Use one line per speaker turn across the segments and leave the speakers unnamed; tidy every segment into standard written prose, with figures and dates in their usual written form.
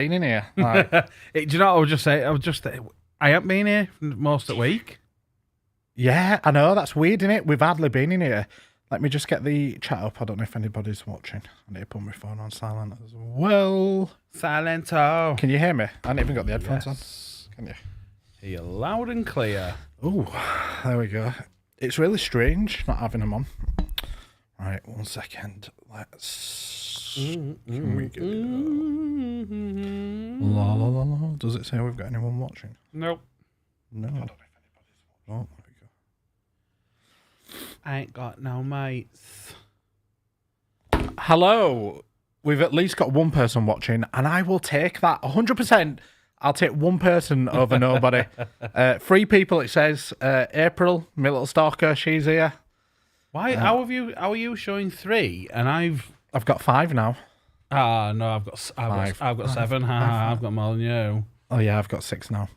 been in here. Like,
Do you know what I was just saying? I haven't been here most of the week.
yeah, I know. That's weird, isn't it? We've hardly been in here. Let me just get the chat up. I don't know if anybody's watching. I need to put my phone on silent as well.
Silento.
Can you hear me? I haven't even got the headphones on. Can you?
Hear you loud and clear.
Oh, there we go. It's really strange not having them on. Right, 1 second. Let's. Can we get it up? La la la la. Does it say we've got anyone watching?
Nope.
No. I don't know if anybody's watching. Oh, there we go.
I ain't got no mates.
Hello. We've at least got one person watching, and I will take that 100%. I'll take one person over nobody. 3 people, it says. April, my little stalker, she's here.
Why? How are you showing 3 and I've
got 5 now.
no, I've got 7. I've got more than you.
Oh yeah, I've got 6 now.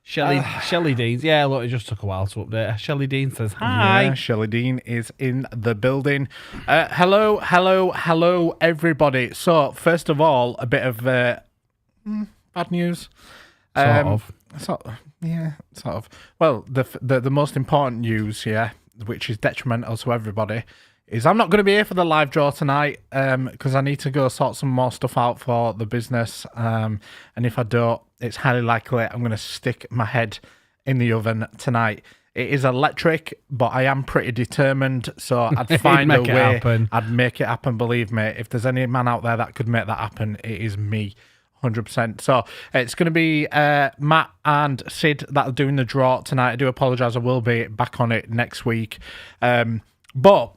Shelley Dean. Yeah, look, it just took a while to update. Shelley Dean says hi.
Yeah, Shelley Dean is in the building. Hello, everybody. So, first of all, a bit of bad news. Sort of. Well, the most important news, yeah, which is detrimental to everybody, is I'm not going to be here for the live draw tonight because I need to go sort some more stuff out for the business. And if I don't, it's highly likely I'm going to stick my head in the oven tonight. It is electric, but I am pretty determined, so I'd find a way. I'd make it happen, believe me. If there's any man out there that could make that happen, it is me. 100%. So it's going to be Matt and Sid that are doing the draw tonight. I do apologise. I will be back on it next week. But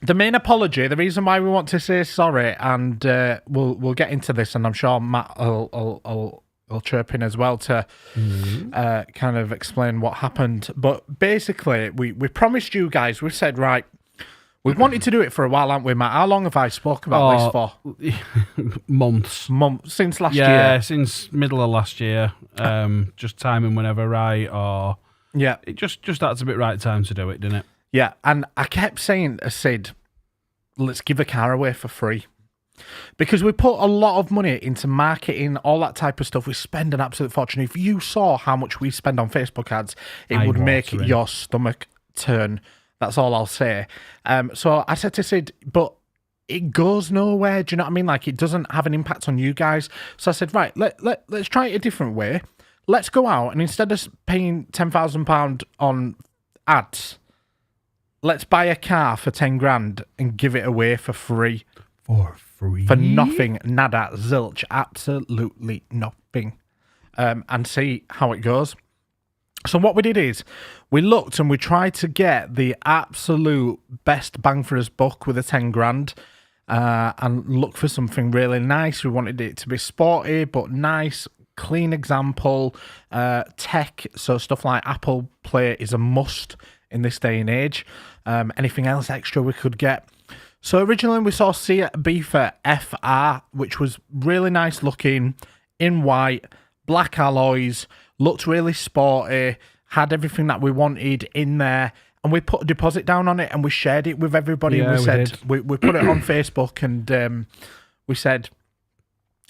the main apology, the reason why we want to say sorry, and we'll get into this, and I'm sure Matt will chirp in as well to kind of explain what happened. But basically, we promised you guys, we said, right, we've wanted to do it for a while, haven't we, Matt? How long have I spoke about this for?
Months.
Since last year?
Yeah, since middle of last year. Just timing whenever right, or...
Yeah.
It just that's a bit right time to do it, didn't it?
Yeah, and I kept saying to Sid, let's give a car away for free. Because we put a lot of money into marketing, all that type of stuff. We spend an absolute fortune. If you saw how much we spend on Facebook ads, it would make your stomach turn. That's all I'll say. So I said to Sid, but it goes nowhere. Do you know what I mean? Like, it doesn't have an impact on you guys. So I said, right, let's try it a different way. Let's go out and instead of paying £10,000 on ads, let's buy a car for 10 grand and give it away for free.
For free?
For nothing. Nada. Zilch. Absolutely nothing. And see how it goes. So what we did is we looked and we tried to get the absolute best bang for his buck with a 10 grand and look for something really nice. We wanted it to be sporty but nice, clean example, tech. So stuff like Apple Play is a must in this day and age. Anything else extra we could get. So originally we saw Seat Ibiza FR, which was really nice looking, in white, black alloys, looked really sporty, had everything that we wanted in there, and we put a deposit down on it and we shared it with everybody.
Yeah,
we said we put it on Facebook and we said,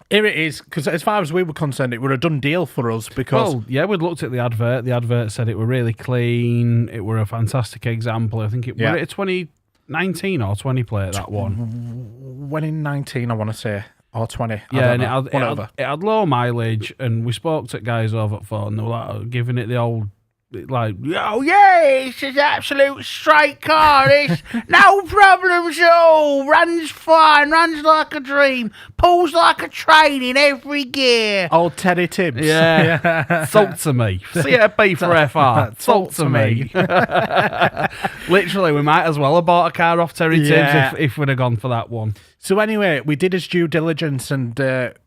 here it is, because as far as we were concerned, it were a done deal for us because...
Well, yeah, we'd looked at the advert. The advert said it were really clean. It were a fantastic example. I think it were a 2019 or 20 plate, that one.
When in 19, I want to say, or 20.
Yeah, and it had low mileage, and we spoke to guys over at phone, and they were like, giving it the old... Like, oh yeah, it's an absolute straight car. It's no problems at all. Runs fine, runs like a dream, pulls like a train in every gear.
Old Teddy Tibbs.
Yeah. Talk to me. See it B for FR. Talk to me. Literally, we might as well have bought a car off Terry Tibbs if we'd have gone for that one.
So anyway, we did his due diligence and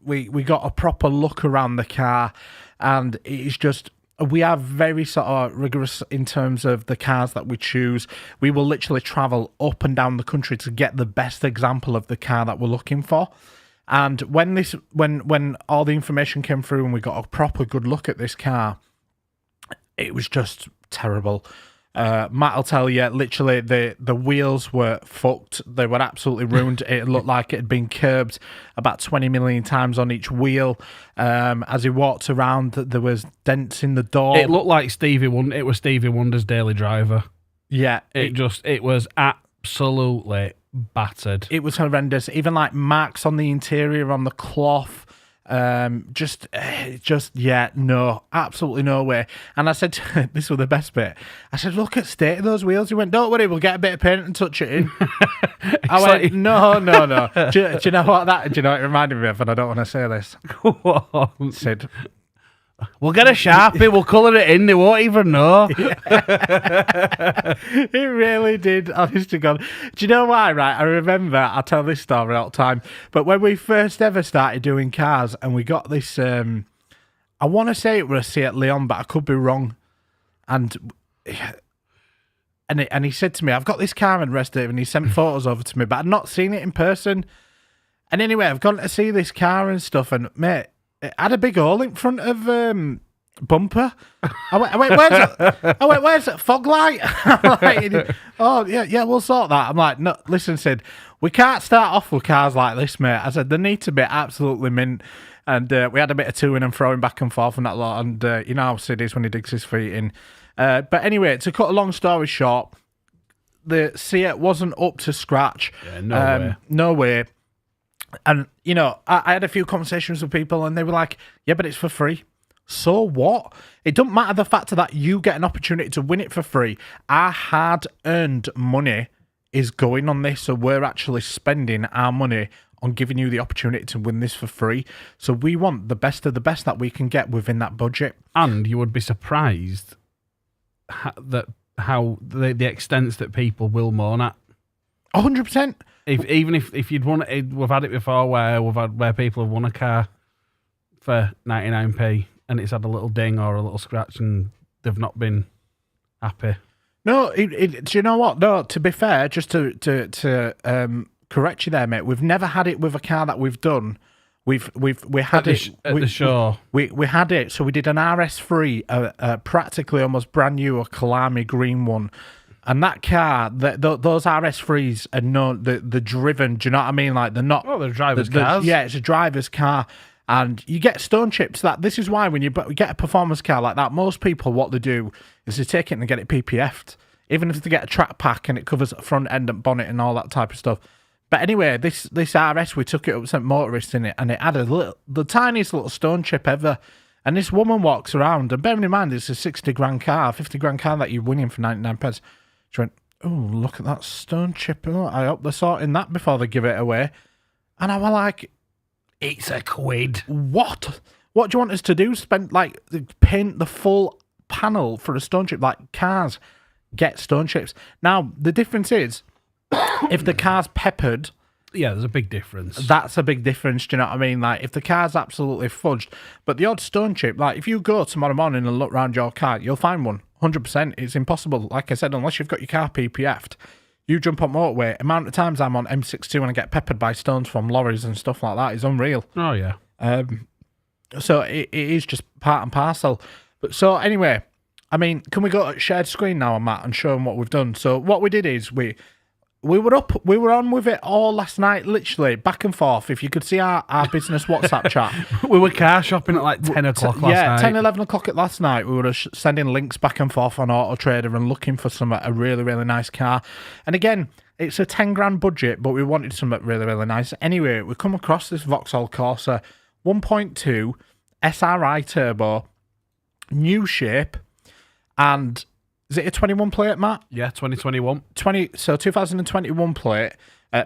we got a proper look around the car, and it's just... We are very sort of rigorous in terms of the cars that we choose. We will literally travel up and down the country to get the best example of the car that we're looking for. And when all the information came through and we got a proper good look at this car, it was just terrible. Matt will tell you, literally, the wheels were fucked. They were absolutely ruined. It looked like it had been curbed about 20 million times on each wheel. As he walked around, there was dents in the door.
It looked like Stevie Wonder. It was Stevie Wonder's Daily Driver.
Yeah.
It was absolutely battered.
It was horrendous. Even like marks on the interior, on the cloth. No, absolutely no way. And I said, this was the best bit. I said, look at the state of those wheels. He went, don't worry, we'll get a bit of paint and touch it in. I went, no. Do you know what it reminded me of? And I don't want to say this.
Go on.
Said,
we'll get a Sharpie, we'll colour it in, they won't even know.
It really did, honest to God. Do you know why, right? I remember, I tell this story all the time, but when we first ever started doing cars and we got this, I want to say it was a Seat Leon, but I could be wrong. And he said to me, I've got this car and rest of it, and he sent photos over to me, but I'd not seen it in person. And anyway, I've gone to see this car and stuff, and mate, it had a big hole in front of bumper. I went, where's that fog light? Like, oh, yeah, we'll sort that. I'm like, no, listen, Sid, we can't start off with cars like this, mate. I said, they need to be absolutely mint. And we had a bit of toing and throwing back and forth and that lot. And you know how Sid is when he digs his feet in. But anyway, to cut a long story short, the Seat wasn't up to scratch.
Yeah,
no way. And, you know, I had a few conversations with people and they were like, yeah, but it's for free. So what? It doesn't matter the fact that you get an opportunity to win it for free. Our hard-earned money is going on this, so we're actually spending our money on giving you the opportunity to win this for free. So we want the best of the best that we can get within that budget.
And you would be surprised how the extents that people will moan at.
100%.
Even if you'd won it, we've had it before where people have won a car for 99p and it's had a little ding or a little scratch and they've not been happy.
No, do you know what? No, to be fair, just to correct you there, mate, we've never had it with a car that we've done. We had it
at the show.
We had it, so we did an RS3, practically almost brand new, a Kalami green one. And that car, those RS3s are known, they're driven, do you know what I mean? Like, they're not...
Oh, they're driver's cars.
Yeah, it's a driver's car. And you get stone chips. This is why when you get a performance car like that, most people, what they do is they take it and they get it PPF'd. Even if they get a track pack and it covers the front end and bonnet and all that type of stuff. But anyway, this RS, we took it up St. Motorist in it, and it had the tiniest little stone chip ever. And this woman walks around, and bearing in mind, it's a 60 grand car, 50 grand car that you're winning for 99 pence. She went, oh, look at that stone chip. Oh, I hope they're sorting that before they give it away. And I was like,
it's a quid.
What? What do you want us to do? Spend, paint the full panel for a stone chip? Like, cars get stone chips. Now, the difference is, if the car's peppered...
Yeah, there's a big difference.
That's a big difference, do you know what I mean? Like, if the car's absolutely fudged, but the odd stone chip, like, if you go tomorrow morning and look around your car, you'll find one. 100%. It's impossible. Like I said, unless you've got your car PPF'd, you jump on motorway. Amount of times I'm on M62 and I get peppered by stones from lorries and stuff like that is unreal.
Oh, yeah.
So it is just part and parcel. But so anyway, I mean, can we go to shared screen now, Matt, and show them what we've done? So what we did is we were on with it all last night, literally back and forth. If you could see our business WhatsApp chat.
We were car shopping at like 10 o'clock last night.
Yeah, 10, 11 o'clock at last night. We were sending links back and forth on Auto Trader and looking for a really, really nice car. And again, it's a 10 grand budget, but we wanted something really, really nice. Anyway, we come across this Vauxhall Corsa 1.2 SRI Turbo, new shape, and... Is it a 21 plate, Matt?
Yeah, 2021.
2021 plate.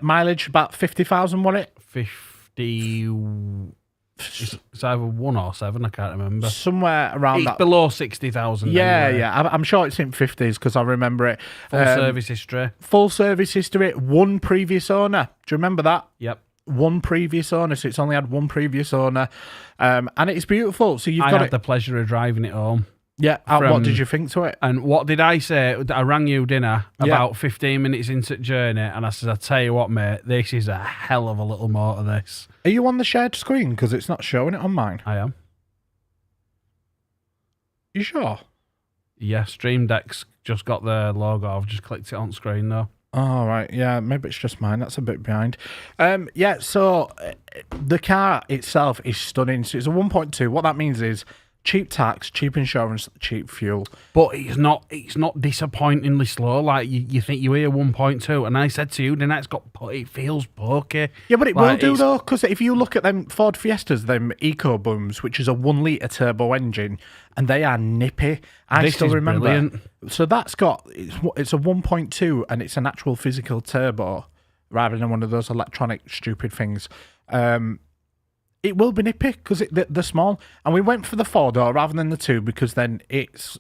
Mileage about 50,000, wasn't it?
50... It's either 1 or 7, I can't remember.
Somewhere around that.
It's below 60,000.
Yeah,
anyway.
yeah. I'm sure it's in 50s because I remember it.
Full service history.
Full service history. One previous owner. Do you remember that?
Yep.
One previous owner, so it's only had one previous owner. And it's beautiful. So I
had the pleasure of driving it home.
Yeah, what did you think to it?
And what did I say? I rang you dinner about 15 minutes into the journey, and I said, I tell you what, mate, this is a hell of a little motor, this.
Are you on the shared screen? Because it's not showing it on mine.
I am.
You sure?
Yeah, Stream Deck's just got the logo. I've just clicked it on screen though.
Oh, right. Yeah, maybe it's just mine. That's a bit behind. Yeah, so the car itself is stunning. So it's a 1.2. What that means is cheap tax, cheap insurance, cheap fuel.
But it's not disappointingly slow. Like you think you hear 1.2, and I said to you, then it feels pokey.
Yeah, but it will do though, because if you look at them Ford Fiestas, them Eco Booms, which is a 1 litre turbo engine, and they are nippy. I still remember. Brilliant. So that's got it's a 1.2, and it's an actual physical turbo rather than one of those electronic stupid things. It will be nippy because they're small, and we went for the 4-door rather than the 2 because then it's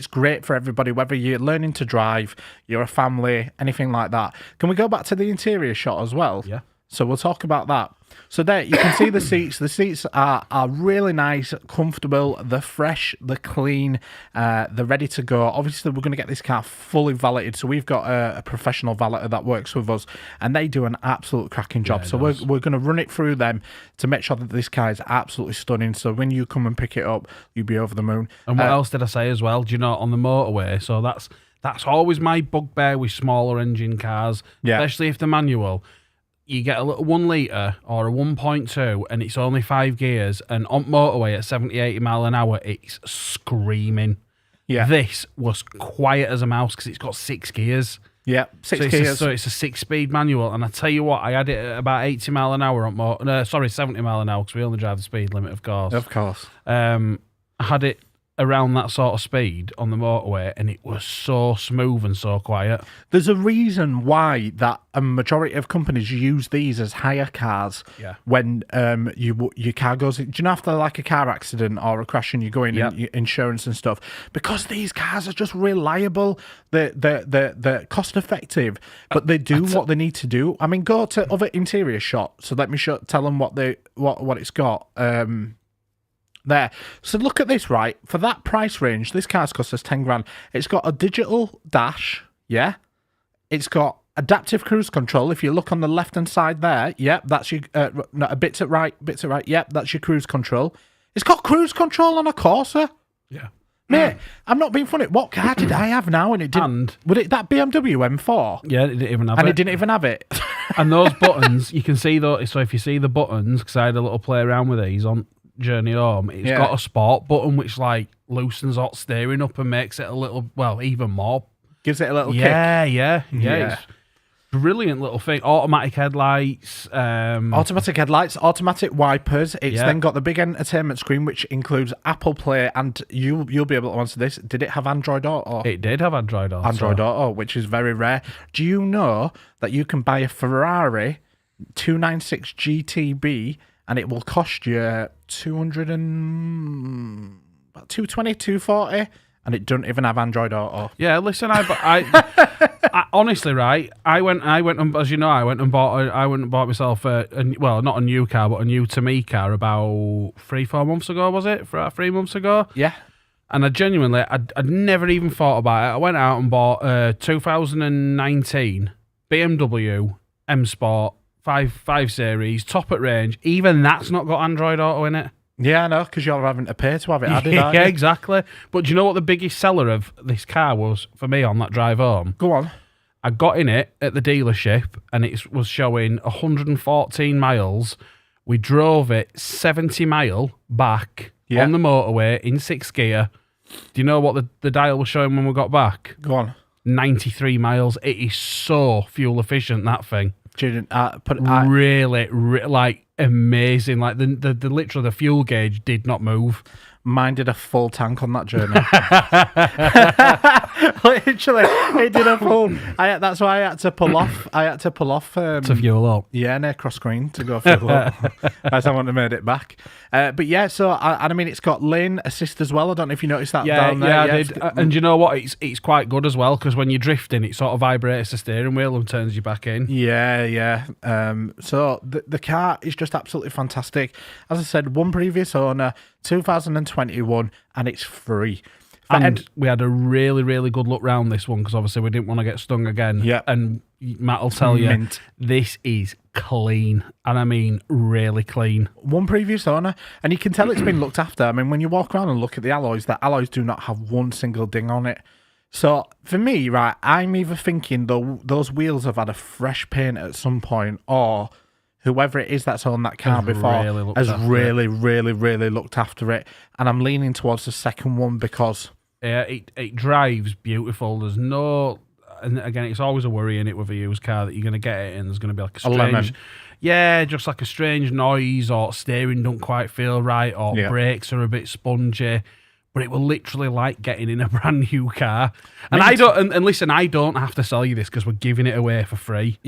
great for everybody, whether you're learning to drive, you're a family, anything like that. Can we go back to the interior shot as well?
Yeah.
So we'll talk about that. So there, you can see the seats. The seats are really nice, comfortable, they're fresh, they're clean, they're ready to go. Obviously, we're going to get this car fully valeted. So we've got a professional valeter that works with us, and they do an absolute cracking job. Yeah, so we're going to run it through them to make sure that this car is absolutely stunning. So when you come and pick it up, you'll be over the moon.
And what else did I say as well? Do you know, on the motorway, so that's always my bugbear with smaller engine cars, especially if they're manual. You get a little 1 litre or a 1.2 and it's only 5 gears, and on motorway at 70, 80 mile an hour, it's screaming. Yeah. This was quiet as a mouse because it's got 6 gears.
Yeah, 6 gears.
So it's a 6-speed manual, and I tell you what, I had it at about 80 mile an hour on 70 mile an hour because we only drive the speed limit, of course.
Of course.
I had it around that sort of speed on the motorway, and it was so smooth and so quiet.
There's a reason why that a majority of companies use these as hire cars.
Yeah.
When your car goes, do you know, after like a car accident or a crash and you go in and insurance and stuff, because these cars are just reliable, they're cost effective, but they do what they need to do. I mean, go to other interior shots. So let me tell them what it's got. There. So look at this, right? For that price range, this car's cost us 10 grand. It's got a digital dash, yeah? It's got adaptive cruise control. If you look on the left-hand side there, that's your, a bit to right, that's your cruise control. It's got cruise control on a Corsa.
Yeah.
Mate, I'm not being funny. What car did I have now? And it didn't. Would it that BMW M4?
Yeah, it didn't even have it.
And it didn't even have it.
And those buttons, you can see those. So if you see the buttons, because I had a little play around with these on journey home, it's got a sport button which like loosens hot steering up and makes it a little, well, even more.
Gives it a little kick.
Yeah. It's a brilliant little thing. Automatic headlights.
Automatic wipers. It's then got the big entertainment screen which includes Apple Play, and you'll be able to answer this. Did it have Android Auto?
It did have Android Auto.
Auto, which is very rare. Do you know that you can buy a Ferrari 296 GTB and it will cost you 220, 240, and it doesn't even have Android Auto.
Yeah, listen, I honestly, right? I went and, as you know, I went and bought myself well, not a new car, but a new to me car about 3-4 months ago, was it? 3 months ago.
Yeah.
And I genuinely, I'd never even thought about it. I went out and bought a 2019 BMW M Sport 5 Series, top at range. Even that's not got Android Auto in it.
Yeah, I know, because you're having to pay to have it added, aren't
you?
Yeah,
exactly. But do you know what the biggest seller of this car was for me on that drive home?
Go on.
I got in it at the dealership, and it was showing 114 miles. We drove it 70 mile back on the motorway in 6th gear. Do you know what the dial was showing when we got back?
Go on.
93 miles. It is so fuel efficient, that thing.
Really,
like amazing. Like the literally the fuel gauge did not move.
Mine did a full tank on that journey. Literally, it did a full. That's why I had to pull off.
To fuel up.
Yeah, near cross screen to go fuel up. As I wouldn't have made it back. But yeah, so I mean, it's got lane assist as well. I don't know if you noticed that down there.
Yeah, I did. And you know what? It's quite good as well, because when you're drifting, it sort of vibrates the steering wheel and turns you back in.
Yeah. So the car is just absolutely fantastic. As I said, one previous owner, 2021, and it's free.
And we had a really, really good look round this one, because obviously we didn't want to get stung again.
Yeah.
And Matt will tell you, this is clean. And I mean, really clean.
One previous owner, and you can tell it's been looked after. I mean, when you walk around and look at the alloys do not have one single ding on it. So for me, right, I'm either thinking those wheels have had a fresh paint at some point, or whoever it is that's owned that car before has really, really, really looked after it. And I'm leaning towards the second one because
it drives beautiful. There's no, and again, it's always a worry in it with a used car that you're going to get it and there's going to be like a strange, just like a strange noise, or steering don't quite feel right, or brakes are a bit spongy. But it will literally like getting in a brand new car. And listen, I don't have to sell you this because we're giving it away for free.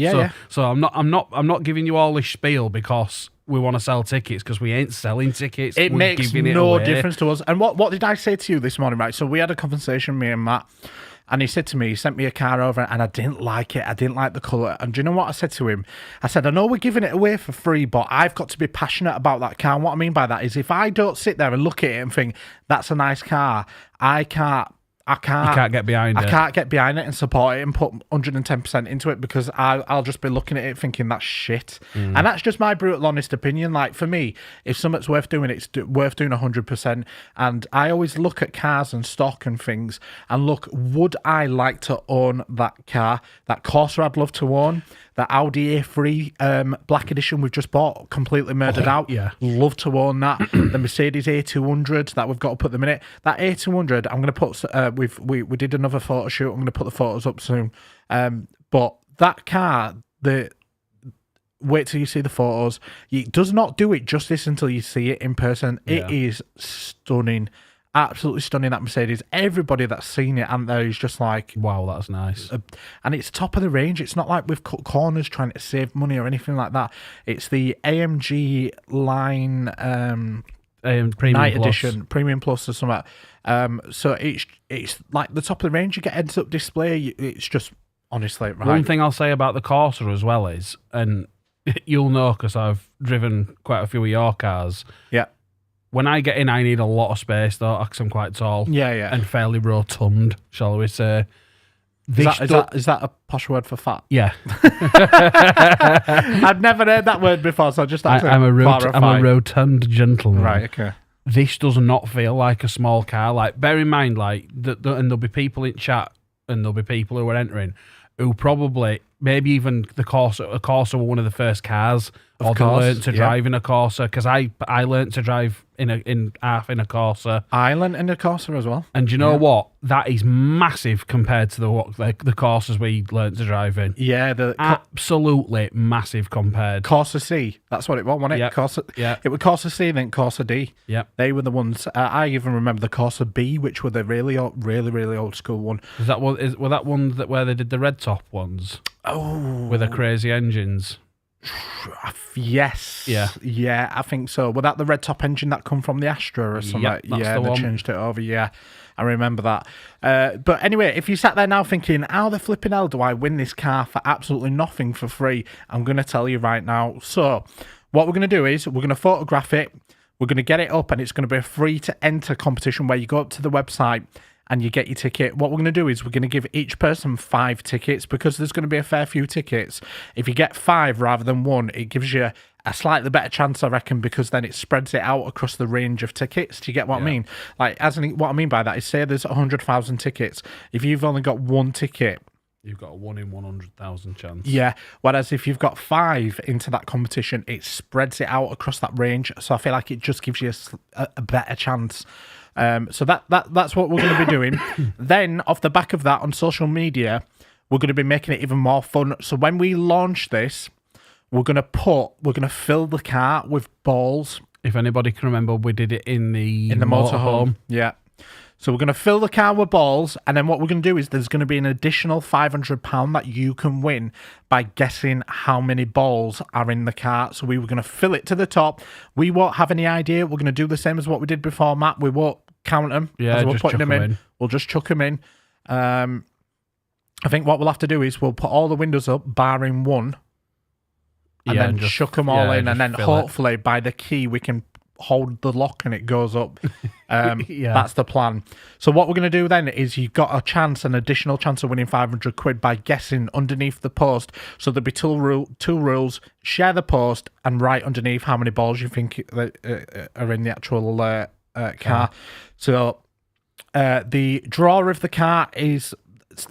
So I'm not giving you all this spiel because we want to sell tickets, because we ain't selling tickets.
It makes no difference to us. And what did I say to you this morning, right? So we had a conversation, me and Matt, and he said to me, he sent me a car over and I didn't like it. I didn't like the colour. And do you know what I said to him? I said, I know we're giving it away for free, but I've got to be passionate about that car. And what I mean by that is if I don't sit there and look at it and think, that's a nice car, I can't
get behind it.
I can't get behind it and support it and put 110% into it, because I'll just be looking at it thinking that's shit. And that's just my brutal, honest opinion. Like, for me, if something's worth doing, it's worth doing 100%. And I always look at cars and stock and things and look, would I like to own that car? That Corsa I'd love to own. The Audi A3 Black Edition we've just bought, completely murdered out.
Yeah.
Love to own that. The Mercedes A200 that we've got to put them in it. That A200, I'm going to put, we did another photo shoot. I'm going to put the photos up soon. But that car, wait till you see the photos. It does not do it justice until you see it in person. Yeah. It is stunning. Absolutely stunning, that Mercedes. Everybody that's seen it out there is just like,
wow, that's nice.
And it's top of the range. It's not like we've cut corners trying to save money or anything like that. It's the AMG line
Premium
Night
Plus.
Edition, Premium Plus or something. So it's like the top of the range. You get heads-up display. It's just, honestly, right.
One thing I'll say about the Corsa as well is, and you'll know because I've driven quite a few of your cars.
Yeah.
When I get in, I need a lot of space, though, because I'm quite tall.
Yeah.
And fairly rotund, shall we say.
Is that a posh word for fat?
Yeah.
I've never heard that word before, so I just have to clarify.
I'm a rotund gentleman.
Right, okay.
This does not feel like a small car. Like, bear in mind, like, and there'll be people in chat, and there'll be people who are entering, who probably, maybe even a Corsa were one of the first cars, or they learned to drive in a Corsa, because I learned to drive in a Corsa.
I learned in a Corsa as well.
And do you know what? That is massive compared to the Corsas we learned to drive in.
Yeah,
absolutely massive compared.
Corsa C, that's what it was, wasn't it?
Yep.
Corsa, it was Corsa C, then Corsa D.
Yeah,
they were the ones. I even remember the Corsa B, which were the really old school one.
Was that one where they did the red top ones?
Oh,
with the crazy engines.
Yes. Yeah, I think so. Was that the red top engine that come from the Astra or something?
Yep,
they changed it over. Yeah, I remember that. But anyway, if you sat there now thinking, how the flipping hell do I win this car for absolutely nothing for free? I'm going to tell you right now. So what we're going to do is we're going to photograph it. We're going to get it up, and it's going to be a free to enter competition where you go up to the website and you get your ticket. What we're going to do is we're going to give each person 5 tickets, because there's going to be a fair few tickets. If you get 5 rather than 1, it gives you a slightly better chance, I reckon, because then it spreads it out across the range of tickets. Do you get what I mean? Like, what I mean by that is, say there's 100,000 tickets. If you've only got 1 ticket,
you've got a 1 in 100,000 chance.
Yeah. Whereas if you've got 5 into that competition, it spreads it out across that range. So I feel like it just gives you a better chance. So that's what we're going to be doing. Then off the back of that, on social media, we're going to be making it even more fun. So when we launch this, we're going to fill the car with balls.
If anybody can remember, we did it in the motorhome.
Yeah. So we're going to fill the car with balls, and then what we're going to do is there's going to be an additional £500 that you can win by guessing how many balls are in the car. So we were going to fill it to the top. We won't have any idea. We're going to do the same as what we did before, Matt. We won't count them as we're putting them in. We'll just chuck them in. I think what we'll have to do is we'll put all the windows up, barring one, and then just chuck them all in, and then hopefully by the key we can hold the lock and it goes up. That's the plan. So what we're going to do then is you've got an additional chance of winning £500 by guessing underneath the post. So there'll be two rules: share the post and write underneath how many balls you think are in the actual car. So The drawer of the car is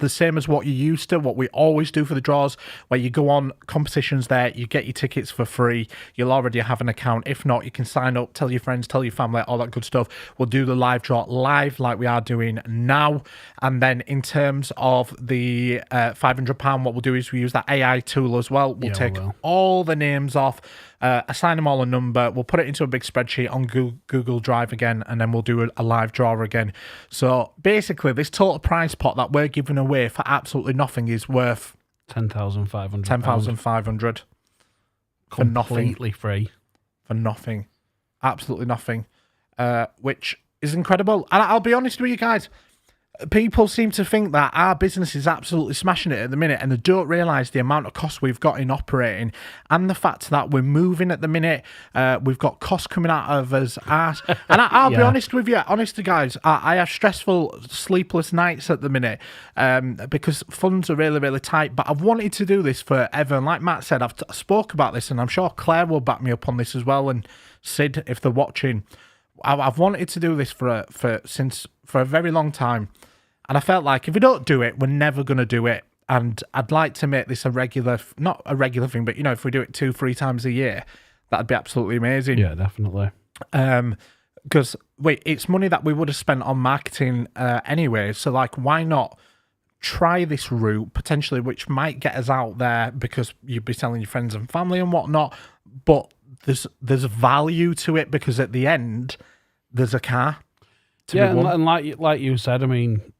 the same as what you used to, what we always do for the draws, where you go on competitions there, you get your tickets for free, you'll already have an account. If not, you can sign up, tell your friends, tell your family, all that good stuff. We'll do the live draw live like we are doing now. And then in terms of the £500, what we'll do is we use that AI tool as well. We'll take all the names off, assign them all a number, we'll put it into a big spreadsheet on Google Drive again, and then we'll do a live draw again. So basically, this total prize pot that we're giving away for absolutely nothing is worth
£10,500.
£10,500 for nothing.
Completely free.
For nothing. Absolutely nothing. Which is incredible. And I'll be honest with you guys, people seem to think that our business is absolutely smashing it at the minute, and they don't realise the amount of costs we've got in operating, and the fact that we're moving at the minute. We've got costs coming out of us ass. And I'll be honest with you, guys, I have stressful, sleepless nights at the minute because funds are really, really tight. But I've wanted to do this forever. And like Matt said, I've spoke about this, and I'm sure Claire will back me up on this as well, and Sid, if they're watching. I've wanted to do this for a very long time. And I felt like if we don't do it, we're never going to do it. And I'd like to make this not a regular thing, but, if we do it 2-3 times a year, that'd be absolutely amazing.
Yeah, definitely.
Because, it's money that we would have spent on marketing anyway. So, why not try this route, potentially, which might get us out there because you'd be telling your friends and family and whatnot. But there's value to it because at the end, there's a car.
And like you said, I mean,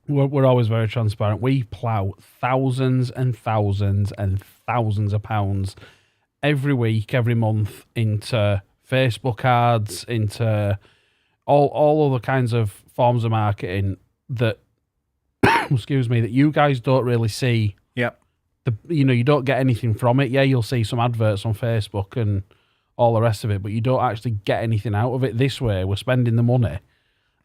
we're always very transparent. We plough thousands and thousands and thousands of pounds every week, every month into Facebook ads, into all other kinds of forms of marketing that, excuse me, that you guys don't really see.
Yep.
You don't get anything from it. Yeah, you'll see some adverts on Facebook and all the rest of it, but you don't actually get anything out of it. This way, we're spending the money,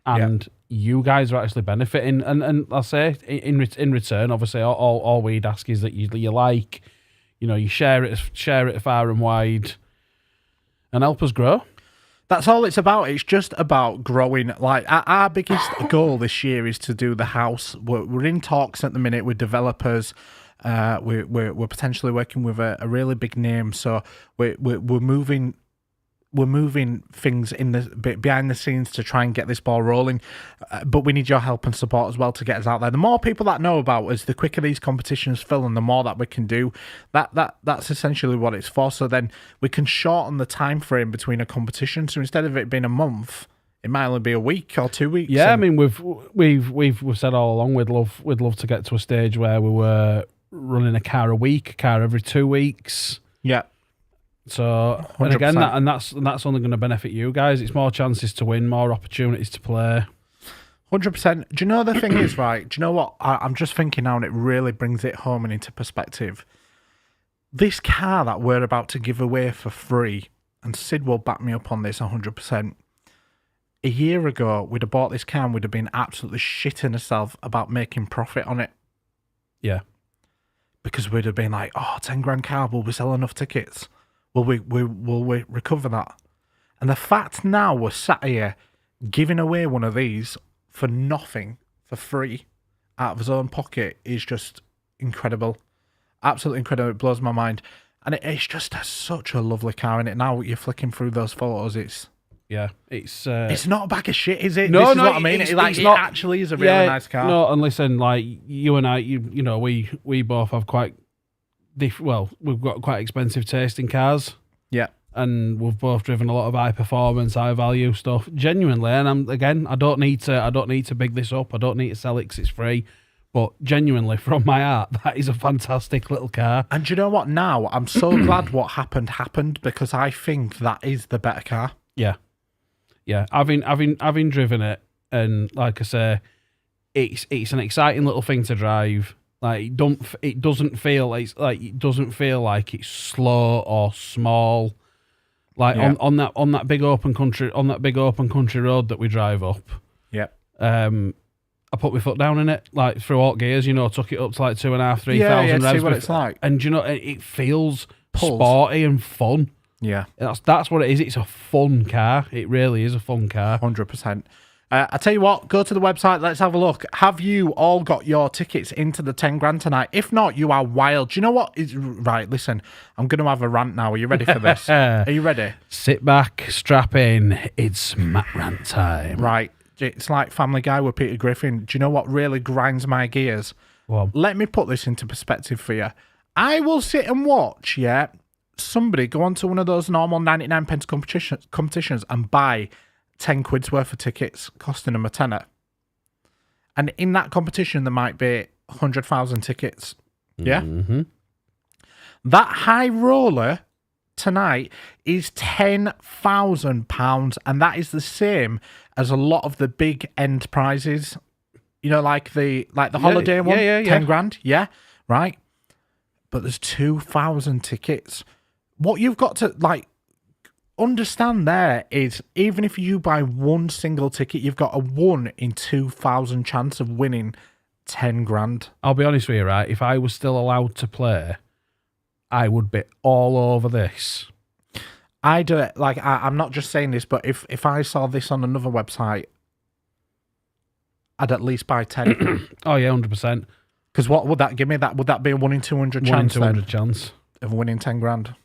and you guys are actually benefiting. And I'll say in return, obviously, all we'd ask is that you like, you share it far and wide, and help us grow.
That's all it's about. It's just about growing. Our biggest goal this year is to do the house. We're in talks at the minute with developers. We're potentially working with a really big name, so we're moving things in the behind the scenes to try and get this ball rolling. But we need your help and support as well to get us out there. The more people that know about us, the quicker these competitions fill, and the more that we can do. That's essentially what it's for. So then we can shorten the time frame between a competition. So instead of it being a month, it might only be a week or 2 weeks.
Yeah, I mean we've we've said all along we'd love to get to a stage where we were running a car a week, a car every 2 weeks.
Yeah.
So, and again, that's only going to benefit you guys. It's more chances to win, more opportunities to play.
100%. Do you know the thing is, right? Do you know what? I'm just thinking now, and it really brings it home and into perspective. This car that we're about to give away for free, and Sid will back me up on this 100%. A year ago, we'd have bought this car and we'd have been absolutely shitting ourselves about making profit on it.
Yeah.
Because we'd have been like, £10,000 car, will we sell enough tickets? Will we recover that? And the fact now we're sat here giving away one of these for nothing, for free, out of his own pocket is just incredible. Absolutely incredible. It blows my mind. And it's just such a lovely car. And now you're flicking through those photos, it's not a bag of shit, is it?
No,
this is
no,
what I mean. It actually is a really nice car.
No, and listen, you and I, we both have we've got quite expensive taste in cars.
Yeah.
And we've both driven a lot of high performance, high value stuff. Genuinely, and I don't need to big this up. I don't need to sell it 'cause it's free. But genuinely, from my heart, that is a fantastic little car.
And do you know what? Now I'm so glad what happened because I think that is the better car.
Yeah. Yeah, having driven it, and like I say, it's an exciting little thing to drive. It doesn't feel like it's slow or small. On that big open country road that we drive up.
Yeah.
I put my foot down in it, through alt gears. Took it up to 2,500, 3,000 revs.
See what it's like.
And it feels sporty and fun.
Yeah,
that's what it is. It's a fun car. It really is a fun car.
100%. I tell you what, go to the website. Let's have a look. Have you all got your tickets into the 10 grand tonight? If not, you are wild. Do you know what? Right, listen, I'm going to have a rant now. Are you ready for this? Are you ready?
Sit back, strap in. It's Matt Rant time.
Right. It's like Family Guy with Peter Griffin. Do you know what really grinds my gears?
Well,
let me put this into perspective for you. I will sit and watch, somebody go onto one of those normal 99 pence competitions and buy 10 quid's worth of tickets, costing them a tenner. And in that competition, there might be 100,000 tickets. Yeah?
Mm-hmm.
That high roller tonight is £10,000, and that is the same as a lot of the big end prizes. You know, like the holiday one, 10 grand, right? But there's 2,000 tickets. What you've got to understand there is, even if you buy one single ticket, you've got a 1 in 2,000 chance of winning 10 grand.
I'll be honest with you, right? If I was still allowed to play, I would be all over this.
I do it I'm not just saying this, but if I saw this on another website, I'd at least buy 10.
Oh yeah, 100%.
Because what would that give me? Would that be a 1 in 200 chance?
1 in 200 chance
of winning 10 grand.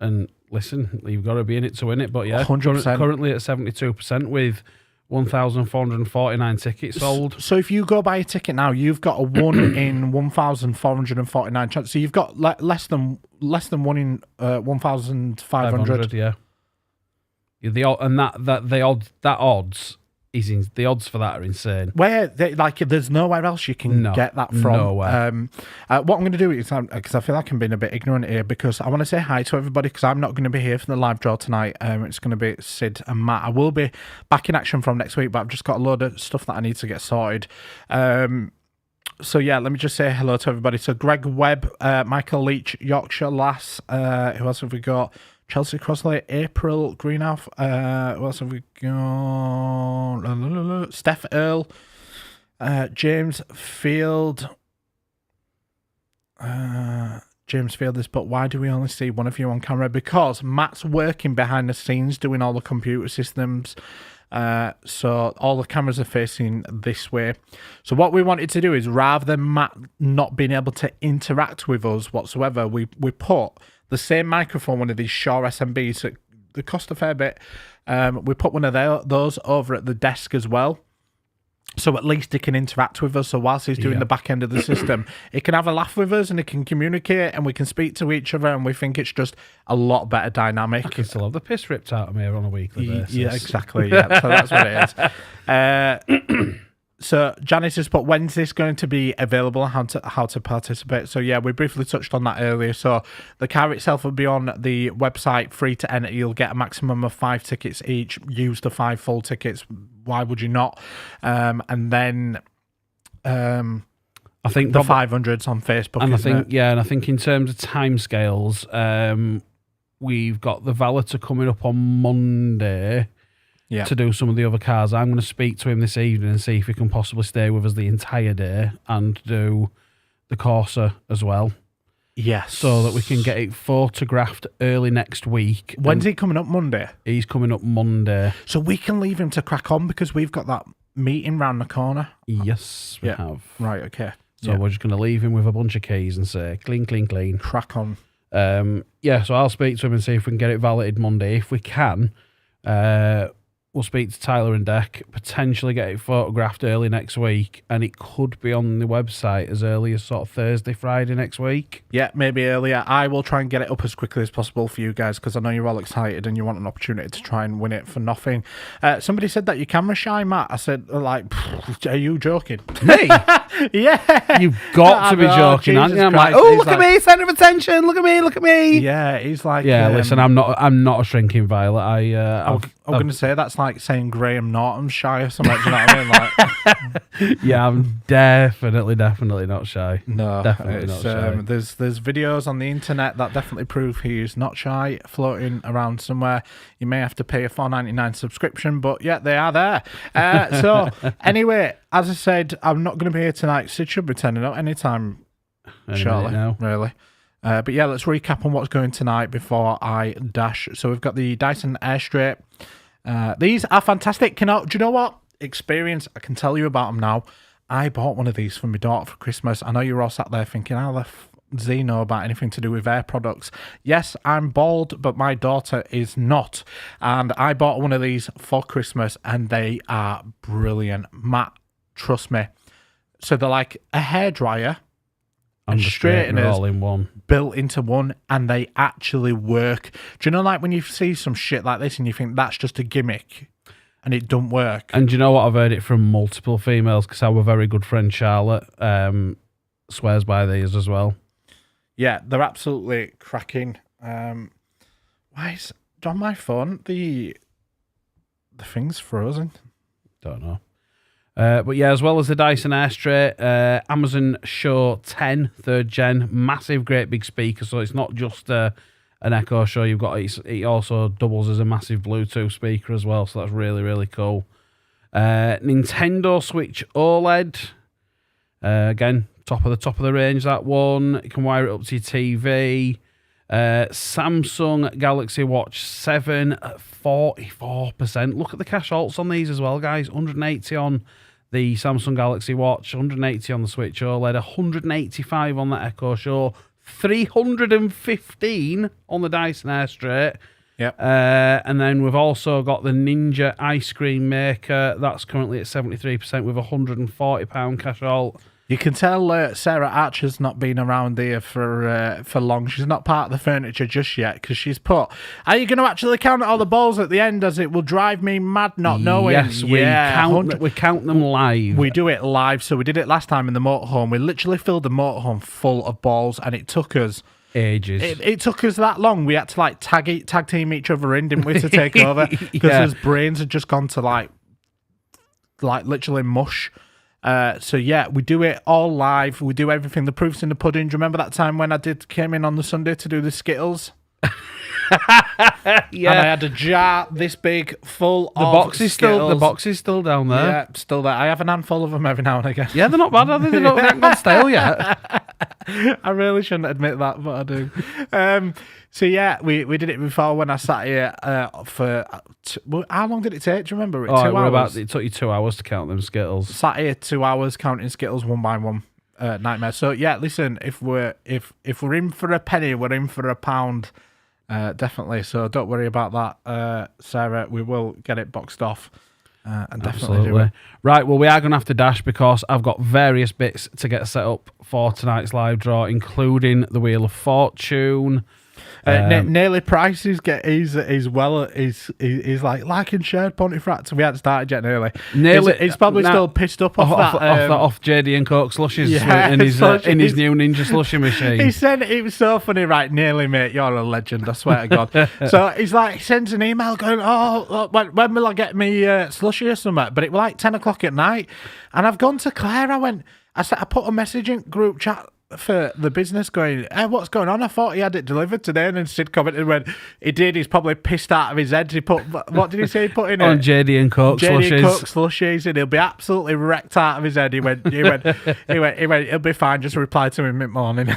And listen, you've got to be in it to win it. But yeah,
100%.
Currently at 72% with 1,449 tickets sold.
So if you go buy a ticket now, you've got a 1 in 1,449 chance. So you've got less than 1 in 1,500.
Yeah. That odds is the odds for that are insane.
There's nowhere else you can get that from.
Nowhere.
What I'm going to do is, because I feel like I'm being a bit ignorant here, because I want to say hi to everybody, because I'm not going to be here for the live draw tonight. It's going to be Sid and Matt. I will be back in action from next week, but I've just got a load of stuff that I need to get sorted. So yeah, let me just say hello to everybody. So Greg Webb, Michael Leach, Yorkshire Lass. Who else have we got? Chelsea Crossley, April Greenhouse. Who else have we got? Steph Earl, James Field. James Field is, but why do we only see one of you on camera? Because Matt's working behind the scenes doing all the computer systems. So all the cameras are facing this way. So what we wanted to do is, rather than Matt not being able to interact with us whatsoever, we put the same microphone, one of these Shure SMBs, so they cost a fair bit. We put one of those over at the desk as well. So at least he can interact with us. So whilst he's doing the back end of the system, he can have a laugh with us and he can communicate and we can speak to each other, and we think it's just a lot better dynamic.
I can still have the piss ripped out of me on a weekly basis.
Yeah, exactly. Yeah. So that's what it is. So Janice has put, when's this going to be available, how to participate? So yeah, we briefly touched on that earlier. So the car itself will be on the website, free to enter. You'll get a maximum of 5 tickets each. Use the 5 full tickets. Why would you not? And then I think the 500s on Facebook.
And I think in terms of timescales, we've got the Valeter coming up on Monday. Yeah. To do some of the other cars. I'm going to speak to him this evening and see if he can possibly stay with us the entire day and do the Corsa as well.
Yes.
So that we can get it photographed early next week.
When's he coming up? Monday?
He's coming up Monday.
So we can leave him to crack on because we've got that meeting round the corner.
Yes, we have.
Right, okay.
So we're just going to leave him with a bunch of keys and say, clean, clean, clean.
Crack on.
So I'll speak to him and see if we can get it validated Monday. If we can, we'll speak to Tyler and Deck, potentially get it photographed early next week, and it could be on the website as early as sort of Thursday, Friday next week.
Yeah, maybe earlier. I will try and get it up as quickly as possible for you guys because I know you're all excited and you want an opportunity to try and win it for nothing. Somebody said that you're camera shy, Matt. I said, are you joking?
Me?
Yeah.
You've got to be joking, aren't you? I'm like, look at me, centre of attention, look at me.
Yeah, he's like...
Yeah, listen, I'm not a shrinking violet. I'm
going to say that's like saying Graham Norton's shy or something. Do you know what I mean?
Yeah, I'm definitely not shy.
No,
definitely not shy.
There's videos on the internet that definitely prove he's not shy, floating around somewhere. You may have to pay a $4.99 subscription, but yeah, they are there. So anyway, as I said, I'm not going to be here tonight. Sid should be turning up anytime shortly, really. But yeah, let's recap on what's going tonight before I dash. So we've got the Dyson Airstrait. These are fantastic. Do you know what? Experience, I can tell you about them now. I bought one of these for my daughter for Christmas. I know you're all sat there thinking, how the does he know about anything to do with hair products? Yes, I'm bald, but my daughter is not. And I bought one of these for Christmas, and they are brilliant. Matt, trust me. So they're like a hairdryer and straighteners
all in one,
built into one, and they actually work. Do you know, like when you see some shit like this and you think that's just a gimmick and it don't work?
And do you know what? I've heard it from multiple females because our very good friend Charlotte swears by these as well.
Yeah, they're absolutely cracking. Why is on my phone the thing's frozen?
Don't know. But yeah, as well as the Dyson Airstrait, Amazon Show 10 3rd gen, massive, great big speaker. So it's not just an Echo Show. You've got it also doubles as a massive Bluetooth speaker as well. So that's really, really cool. Nintendo Switch OLED, again, top of the range. That one, you can wire it up to your TV. Samsung Galaxy Watch 7 at 44%. Look at the cash alts on these as well, guys. 180 on the Samsung Galaxy Watch, 180 on the Switch OLED, 185 on the Echo Show, 315 on the Dyson Airstrait.
Yep.
And then we've also got the Ninja Ice Cream Maker. That's currently at 73% with £140 cash alt.
You can tell Sarah Archer's not been around here for long. She's not part of the furniture just yet because she's put, are you going to actually count all the balls at the end, as it will drive me mad not knowing?
Yes, we count them live.
We do it live. So we did it last time in the motorhome. We literally filled the motorhome full of balls, and it took us
ages.
It took us that long. We had to like tag team each other in, didn't we, to take over? Because his brains had just gone to like literally mush. So yeah, we do it all live. We do everything. The proof's in the pudding. Do you remember that time when I came in on the Sunday to do the Skittles?
Yeah.
And I had a jar this big full of Skittles.
The box is still down there.
Yeah, still there. I have an handful of them every now and again.
Yeah, they're not bad. They haven't gone stale yet.
I really shouldn't admit that, but I do. So yeah, we did it before when I sat here for... how long did it take? Do you remember? 2 hours?
It took you 2 hours to count them Skittles.
Sat here 2 hours counting Skittles one by one. Nightmare. So yeah, listen, if we're in for a penny, we're in for a pound. Definitely. So don't worry about that, Sarah. We will get it boxed off. And definitely do it.
Right, well, we are going to have to dash because I've got various bits to get set up for tonight's live draw, including the Wheel of Fortune.
Nearly Prices he's like and shared Pontefract. We hadn't started yet. He's probably still pissed up
off JD and Coke slushies in his new Ninja slushie machine.
He said it was so funny, right? Nearly, mate, you're a legend. I swear to God. So he sends an email going, when will I get me slushie or something? But it was like 10 o'clock at night, and I've gone to Claire. I put a message in group chat for the business going, hey, what's going on? I thought he had it delivered today. And then Sid commented when he did, he's probably pissed out of his head. He put, what did he say he put in it?
On JD and Coke slushies.
JD and Coke slushies, and he'll be absolutely wrecked out of his head. He went, he'll be fine. Just reply to him mid-morning.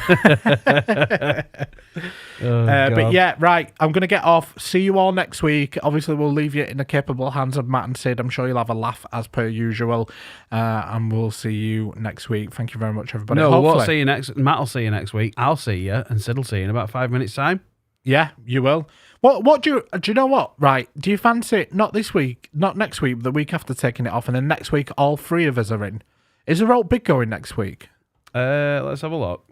But yeah, right, I'm going to get off. See you all next week. Obviously, we'll leave you in the capable hands of Matt and Sid. I'm sure you'll have a laugh as per usual. And we'll see you next week. Thank you very much, everybody.
No, we'll see you next. Matt will see you next week. I'll see you, and Sid will see you in about 5 minutes' time. Yeah, you will. What do you know? What, right? Do you fancy not this week, not next week, the week after taking it off, and then next week all three of us are in? Is the Rope Big going next week? Let's have a look.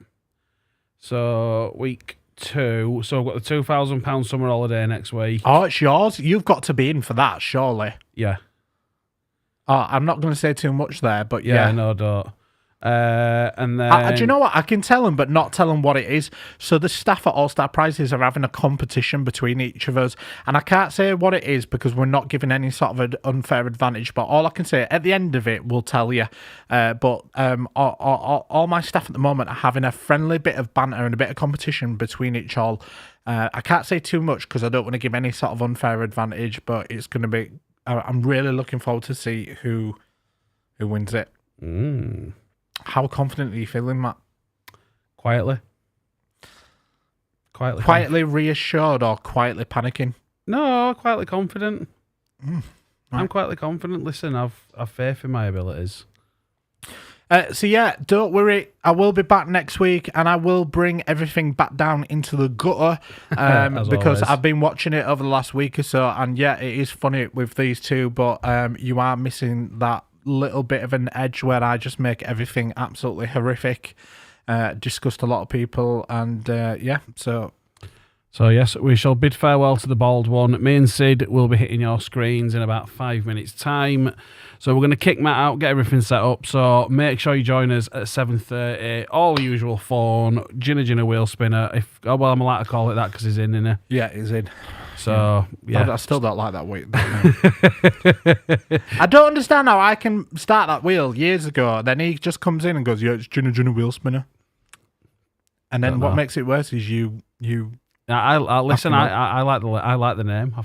So week 2. So I've got the £2,000 summer holiday next week. Oh, it's yours. You've got to be in for that, surely. Yeah. Oh, I'm not going to say too much there, but yeah. No, don't. And then do you know what? I can tell them, but not tell them what it is. So the staff at All Star Prizes are having a competition between each of us, and I can't say what it is because we're not giving any sort of an unfair advantage. But all I can say at the end of it, we'll tell you. All my staff at the moment are having a friendly bit of banter and a bit of competition between each all. I can't say too much because I don't want to give any sort of unfair advantage, but it's going to be. I'm really looking forward to see who wins it. How confident are you feeling, Matt? Quietly reassured or quietly panicking? No, quietly confident. I'm quietly confident. Listen, I've faith in my abilities.
So yeah, don't worry. I will be back next week, and I will bring everything back down into the gutter because
always.
I've been watching it over the last week or so, and yeah, it is funny with these two, but you are missing that little bit of an edge where I just make everything absolutely horrific, disgust a lot of people, and yeah, so.
So yes, we shall bid farewell to the bald one. Me and Sid will be hitting your screens in about 5 minutes' time. So we're going to kick Matt out, get everything set up. So make sure you join us at 7:30. All the usual fun. Ginner wheel spinner. I'm allowed to call it that because he's in, isn't he?
Yeah, he's in.
So yeah,
I still don't like that wheel. I don't understand how I can start that wheel years ago. Then he just comes in and goes, "Yeah, it's Ginner wheel spinner." And then what makes it worse is you.
I listen. I like the name.